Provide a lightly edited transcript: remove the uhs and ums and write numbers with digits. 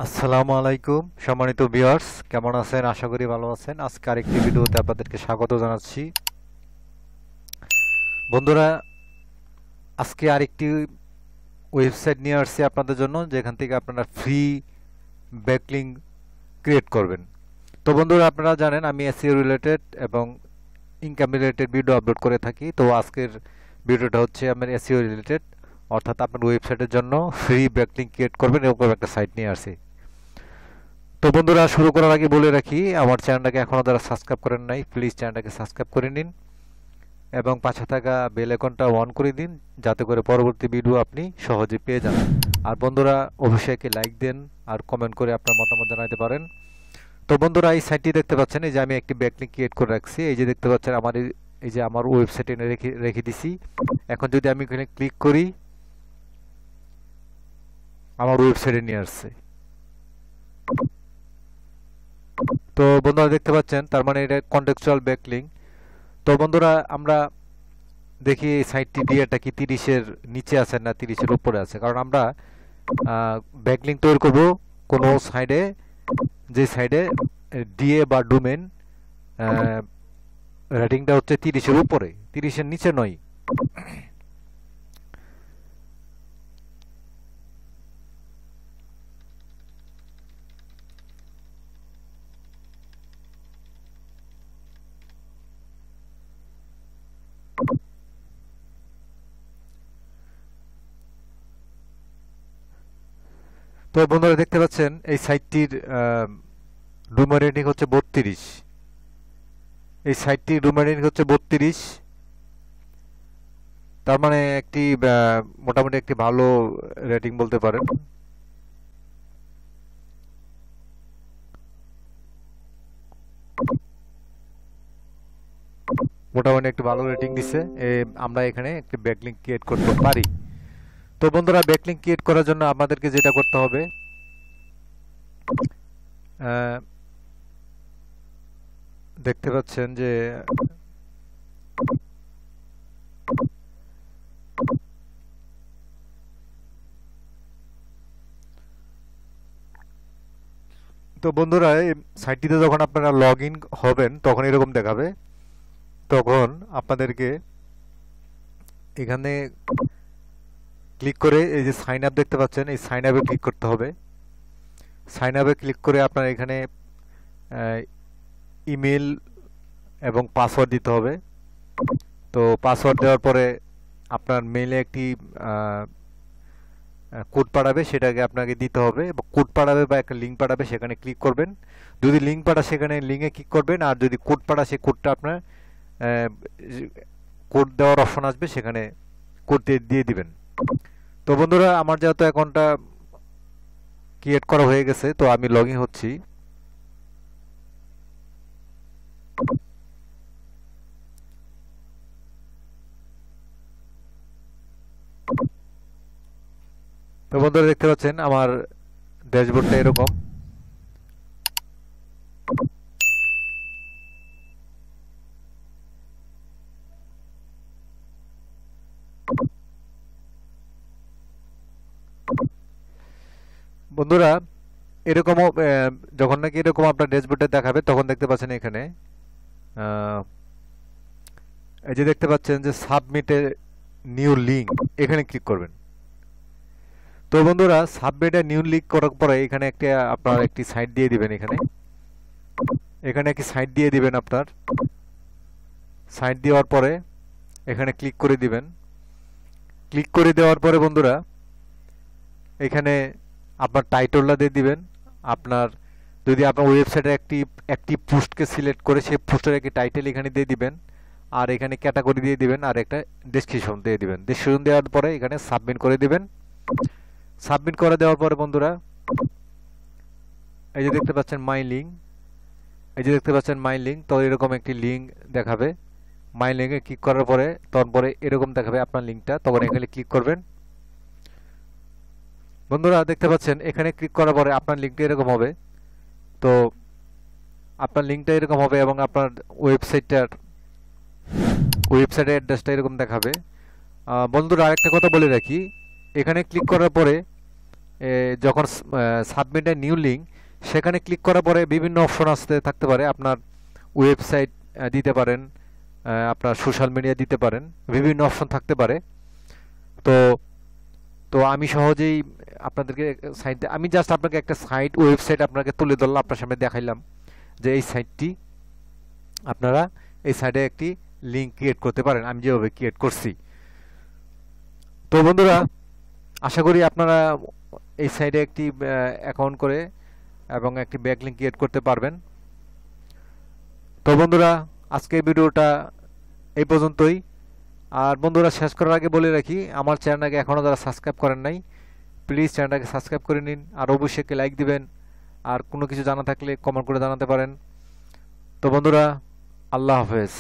আসসালামু আলাইকুম সম্মানিত ভিউয়ার্স, কেমন আছেন? আশা করি ভালো আছেন। আজকে আরেকটি ভিডিওতে আপনাদেরকে স্বাগত জানাচ্ছি। বন্ধুরা, আজকে আরেকটি ওয়েবসাইট নিয়ে আসছি আপনাদের জন্য, যেখান থেকে আপনারা ফ্রি ব্যাকলিঙ্ক ক্রিয়েট করবেন। তো বন্ধুরা, আপনারা জানেন আমি এসইও রিলেটেড এবং ইনকাম রিলেটেড ভিডিও আপলোড করে থাকি। তো আজকের ভিডিওটা হচ্ছে আমার এসইও রিলেটেড, অর্থাৎ আপনার ওয়েবসাইটের জন্য ফ্রি ব্যাকলিঙ্ক ক্রিয়েট করবেন এরকম একটা সাইট নিয়ে আসছি। তো বন্ধুরা, শুরু করার আগে বলে রাখি, আমার চ্যানেলটাকে এখনও যারা সাবস্ক্রাইব করেন নাই, প্লিজ চ্যানেলটাকে সাবস্ক্রাইব করে নিন এবং পাশে থাকা বেল আইকনটা অন করে দিন, যাতে করে পরবর্তী ভিডিও আপনি সহজে পেয়ে যান। আর বন্ধুরা, অবশ্যই লাইক দেন আর কমেন্ট করে আপনার মতামত জানাতে পারেন। তো বন্ধুরা, এই সাইটটি দেখতে পাচ্ছেন, এই যে আমি একটি ব্যাকলিঙ্ক ক্রিয়েট করে রাখছি। এই যে দেখতে পাচ্ছেন আমার এই যে আমার ওয়েবসাইটে এনে রেখে রেখে দিছি। এখন যদি আমি এখানে ক্লিক করি, আমার ওয়েবসাইটে নিয়ে আসছে। তো বন্ধুরা দেখতে পাচ্ছেন, তার মানে এটা কন্টেক্সচুয়াল ব্যাকলিঙ্ক। তো বন্ধুরা, আমরা দেখি এই সাইটটি ডিএটা কি 30-এর নিচে আছে না 30-এর উপরে আছে। কারণ আমরা ব্যাকলিঙ্ক তৈরি করব কোনো সাইডে, যে সাইডে ডিএ বা ডোমেন রেটিংটা হচ্ছে 30-এর উপরে, 30-এর নিচে নয়। তো বন্ধুরা দেখতে পাচ্ছেন, এই সাইটটির ডোমেন রেটিং হচ্ছে 32। এই সাইটটির ডোমেন রেটিং হচ্ছে 32। তার মানে একটি মোটামুটি একটি ভালো রেটিং বলতে পারেন। মোটামুটি একটু ভালো রেটিং দিছে। আমরা এখানে একটি ব্যাকলিঙ্ক ক্রিয়েট করতে পারি। তো বন্ধুরা, ব্যাকলিঙ্ক ক্রিয়েট করার জন্য আমাদেরকে যেটা করতে হবে, দেখতে পাচ্ছেন যে তো বন্ধুরা, এই সাইটটিতে যখন আপনারা লগ ইন হবেন তখন এরকম দেখাবে। তখন আপনাদেরকে এখানে ক্লিক করে এই যে সাইন আপ দেখতে পাচ্ছেন, এই সাইন আপে ক্লিক করতে হবে। সাইন আপে ক্লিক করে আপনার এখানে ইমেল এবং পাসওয়ার্ড দিতে হবে। তো পাসওয়ার্ড দেওয়ার পরে আপনার মেইলে একটি কোড পাঠাবে, সেটাকে আপনাকে দিতে হবে। কোড পাঠাবে বা একটা লিঙ্ক পাঠাবে, সেখানে ক্লিক করবেন। যদি লিঙ্ক পাঠা, সেখানে লিঙ্কে ক্লিক করবেন। আর যদি কোড পাঠা, সেই কোডটা আপনার কোড দেওয়ার অপশন আসবে, সেখানে কোড দিয়ে দিবেন। তো বন্ধুরা, আমার যেহেতু অ্যাকাউন্টটা ক্রিয়েট করা হয়ে গেছে, তো আমি লগ ইন হচ্ছি। তো বন্ধুরা দেখতে পাচ্ছেন আমার ড্যাশবোর্ডটা এরকম। বন্ধুরা, এরকম যখন নাকি এরকম আপনার ড্যাশবোর্ডে দেখাবে, তখন দেখতে পাচ্ছেন এখানে এই যে দেখতে পাচ্ছেন যে সাবমিটে নিউ লিঙ্ক, এখানে ক্লিক করবেন। তো বন্ধুরা, সাবমিটে নিউ লিঙ্ক করার পরে এখানে একটা আপনার একটি সাইট দিয়ে দিবেন। এখানে এখানে একটি সাইট দিয়ে দিবেন। আপনার সাইট দেওয়ার পরে এখানে ক্লিক করে দিবেন। ক্লিক করে দেওয়ার পরে বন্ধুরা, এখানে আপনার টাইটেলটা দিয়ে দিবেন। আপনার যদি আপনার ওয়েবসাইটে একটি পোস্টকে সিলেক্ট করে সেই পোস্টের একটি টাইটেল এখানে দিয়ে দিবেন। আর এখানে ক্যাটাগরি দিয়ে দিবেন, আর একটা ডেসক্রিপশন দিয়ে দিবেন। ডেসক্রিপশন দেওয়ার পরে এখানে সাবমিট করে দিবেন। সাবমিট করে দেওয়ার পরে বন্ধুরা, এই যে দেখতে পাচ্ছেন মাই লিঙ্ক, এই যে দেখতে পাচ্ছেন মাই লিঙ্ক। তো এরকম একটি লিঙ্ক দেখাবে। মাই লিঙ্কে ক্লিক করার পরে তখন পরে এরকম দেখাবে আপনার লিঙ্কটা, তখন এখানে ক্লিক করবেন। বন্ধুরা দেখতে পাচ্ছেন, এখানে ক্লিক করার পরে আপনার লিঙ্কটা এরকম হবে। তো আপনার লিঙ্কটা এরকম হবে এবং আপনার ওয়েবসাইটের অ্যাড্রেসটা এরকম দেখাবে। বন্ধুরা, আরেকটা কথা বলে রাখি, এখানে ক্লিক করার পরে যখন সাবমিট এ নিউ লিঙ্ক, সেখানে ক্লিক করার পরে বিভিন্ন অপশন আসতে থাকতে পারে। আপনার ওয়েবসাইট দিতে পারেন, আপনার সোশ্যাল মিডিয়া দিতে পারেন, বিভিন্ন অপশন থাকতে পারে। তো তো আমি সহজেই আপনাদেরকে সাইট, আমি জাস্ট আপনাকে একটা সাইট ওয়েবসাইট আপনাকে তুলে ধরলাম, আপনার সামনে দেখাইলাম যে এই সাইটটি আপনারা এই সাইটে একটি লিঙ্ক ক্রিয়েট করতে পারেন, আমি যেভাবে ক্রিয়েট করছি। তো বন্ধুরা, আশা করি আপনারা এই সাইটে একটি অ্যাকাউন্ট করে এবং একটি ব্যাকলিঙ্ক ক্রিয়েট করতে পারবেন। তো বন্ধুরা, আজকের ভিডিওটা এই পর্যন্তই। আর বন্ধুরা, শেষ করার আগে বলে রাখি, আমার চ্যানেলটাকে এখনও যারা সাবস্ক্রাইব করেন নাই, প্লিজ চ্যানেলটাকে সাবস্ক্রাইব করে নিন, আর অবশ্যই একটি লাইক দিবেন। আর কোনো কিছু জানা থাকলে কমেন্ট করে জানাতে পারেন। তো বন্ধুরা, আল্লাহ হাফেজ।